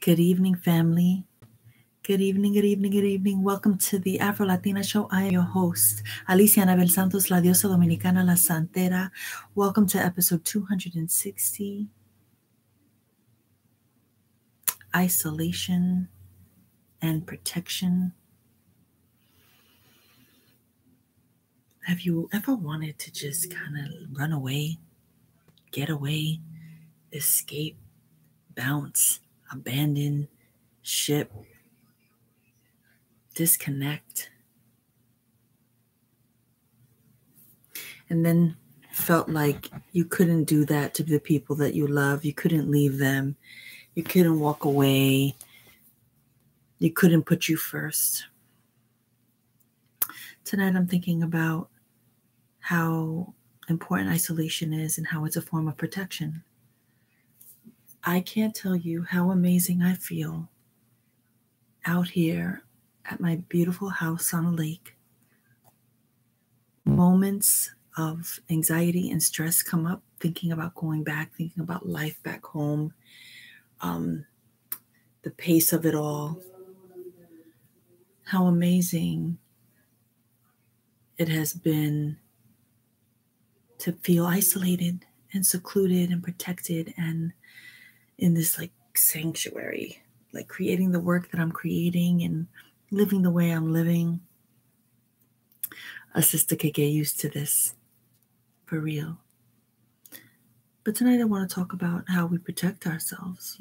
Good evening, family. Good evening, good evening, good evening. Welcome to the Afro Latina Show. I am your host, Alicia Anabel-Santos, La Diosa Dominicana, La Santera. Welcome to episode 260, Isolation and Protection. Have you ever wanted to just kind of run away, get away, escape, bounce, abandon, ship, disconnect, and then felt like you couldn't do that to the people that you love? You couldn't leave them. You couldn't walk away. You couldn't put you first. Tonight I'm thinking about how important isolation is and how it's a form of protection. I can't tell you how amazing I feel out here at my beautiful house on a lake. Moments of anxiety and stress come up, thinking about going back, thinking about life back home, the pace of it all, how amazing it has been to feel isolated and secluded and protected and in this like sanctuary, like creating the work that I'm creating and living the way I'm living. A sister could get used to this, for real. But tonight I want to talk about how we protect ourselves,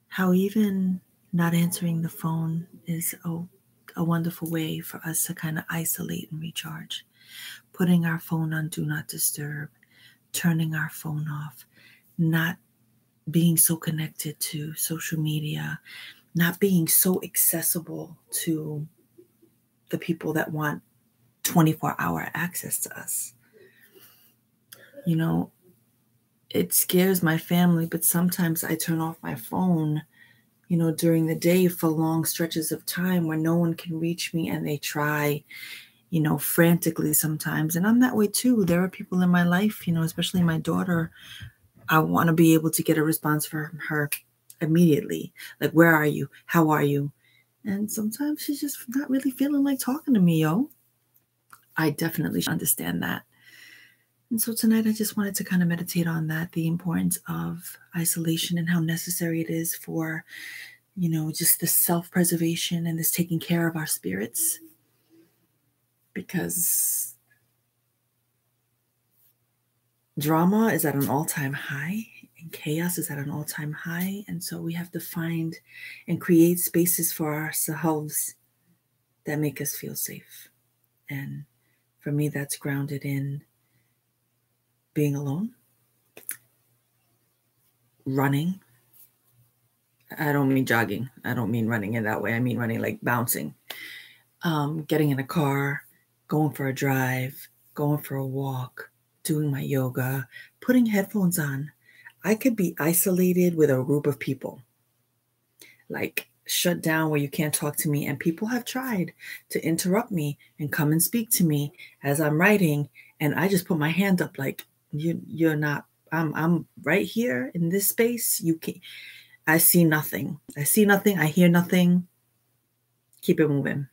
how even not answering the phone is a wonderful way for us to kind of isolate and recharge. Putting our phone on Do Not Disturb, turning our phone off, not being so connected to social media, not being so accessible to the people that want 24-hour access to us. It scares my family, but sometimes I turn off my phone, during the day for long stretches of time where no one can reach me, and they try, frantically sometimes. And I'm that way too. There are people in my life, especially my daughter. I want to be able to get a response from her immediately. Like, where are you? How are you? And sometimes she's just not really feeling like talking to me, yo. I definitely understand that. And so tonight I just wanted to kind of meditate on that, the importance of isolation and how necessary it is for, just this self-preservation and this taking care of our spirits. Because drama is at an all-time high and chaos is at an all-time high. And so we have to find and create spaces for ourselves that make us feel safe. And for me, that's grounded in being alone, running. I don't mean jogging. I don't mean running in that way. I mean running like bouncing. Getting in a car, going for a drive, going for a walk, doing my yoga, putting headphones on. I could be isolated with a group of people, like shut down where you can't talk to me. And people have tried to interrupt me and come and speak to me as I'm writing. And I just put my hand up like, you're not, I'm right here in this space. You can't, I see nothing. I hear nothing. Keep it moving.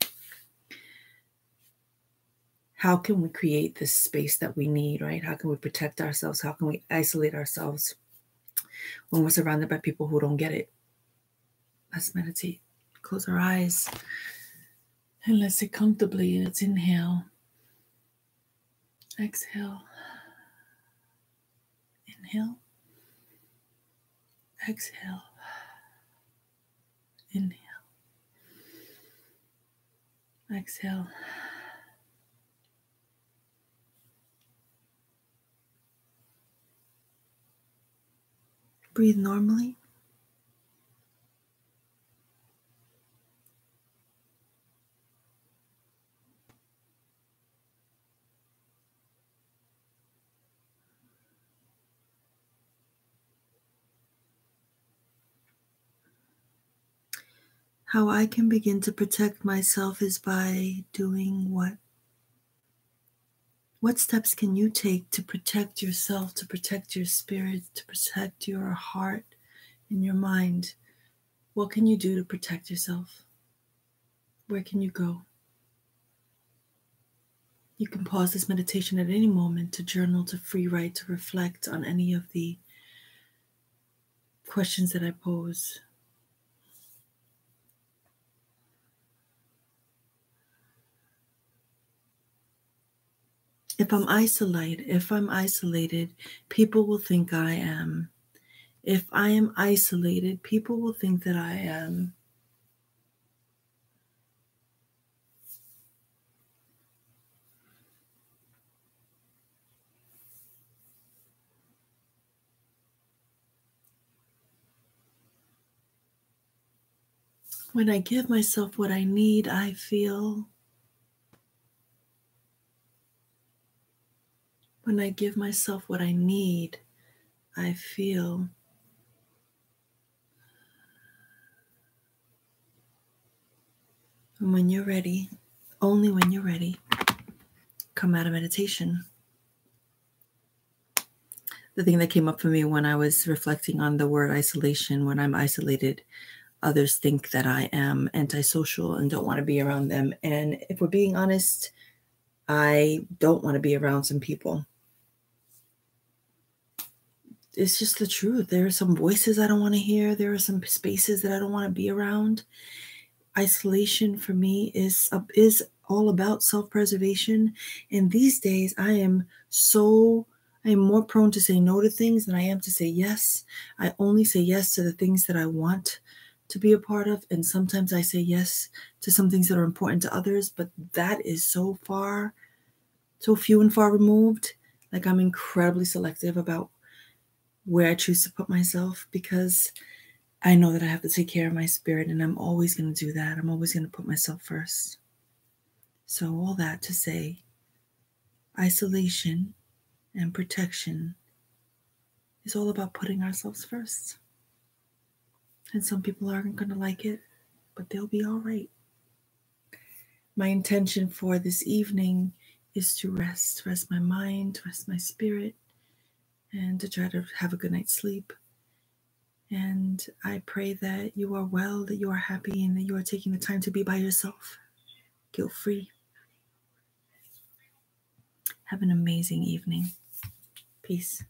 How can we create this space that we need, right? How can we protect ourselves? How can we isolate ourselves when we're surrounded by people who don't get it? Let's meditate. Close our eyes and let's sit comfortably. Let's inhale. Exhale. Inhale. Exhale. Inhale. Exhale. Breathe normally. How I can begin to protect myself is by doing what? What steps can you take to protect yourself, to protect your spirit, to protect your heart, in your mind, what can you do to protect yourself? Where can you go? You can pause this meditation at any moment to journal, to free write, to reflect on any of the questions that I pose. If I'm isolated, people will think I am. If I am isolated, people will think that I am. When I give myself what I need, I feel. When I give myself what I need, I feel. And when you're ready, only when you're ready, come out of meditation. The thing that came up for me when I was reflecting on the word isolation, when I'm isolated, others think that I am antisocial and don't want to be around them. And if we're being honest, I don't want to be around some people. It's just the truth. There are some voices I don't want to hear. There are some spaces that I don't want to be around. Isolation for me is all about self-preservation. And these days I am more prone to say no to things than I am to say yes. I only say yes to the things that I want to be a part of. And sometimes I say yes to some things that are important to others, but that is so few and far removed. Like, I'm incredibly selective about where I choose to put myself, because I know that I have to take care of my spirit, and I'm always going to do that. I'm always going to put myself first. So all that to say, isolation and protection is all about putting ourselves first. And some people aren't going to like it, but they'll be all right. My intention for this evening is to rest my mind, rest my spirit, and to try to have a good night's sleep. And I pray that you are well, that you are happy, and that you are taking the time to be by yourself, guilt-free. Have an amazing evening. Peace.